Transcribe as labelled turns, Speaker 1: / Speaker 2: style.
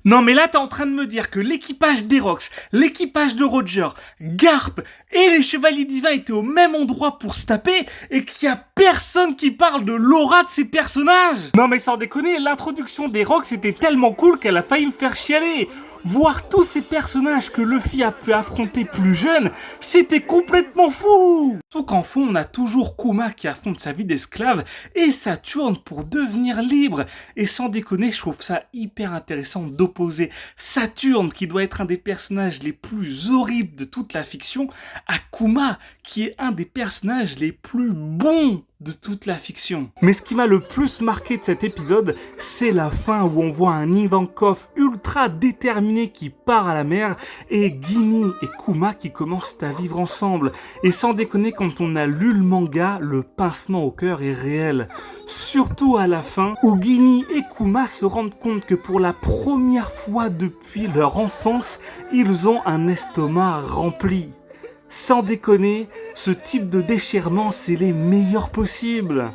Speaker 1: Non mais là t'es en train de me dire que l'équipage d'Erox, l'équipage de Roger, Garp et les Chevaliers Divins étaient au même endroit pour se taper et qu'il y a personne qui parle de l'aura de ces personnages. Non mais sans déconner, l'introduction d'Erox était tellement cool qu'elle a failli me faire chialer. Voir tous ces personnages que Luffy a pu affronter plus jeune, c'était complètement fou. Sauf qu'en fond, on a toujours Kuma qui affronte sa vie d'esclave et Saturne pour devenir libre. Et sans déconner, je trouve ça hyper intéressant d'opposer Saturne, qui doit être un des personnages les plus horribles de toute la fiction, à Kuma, qui est un des personnages les plus bons de toute la fiction. Mais ce qui m'a le plus marqué de cet épisode, c'est la fin où on voit un Ivankov ultra déterminé qui part à la mer et Ginny et Kuma qui commencent à vivre ensemble. Et sans déconner, quand on a lu le manga, le pincement au cœur est réel. Surtout à la fin où Ginny et Kuma se rendent compte que pour la première fois depuis leur enfance, ils ont un estomac rempli. Sans déconner, ce type de déchirement, c'est les meilleurs possibles.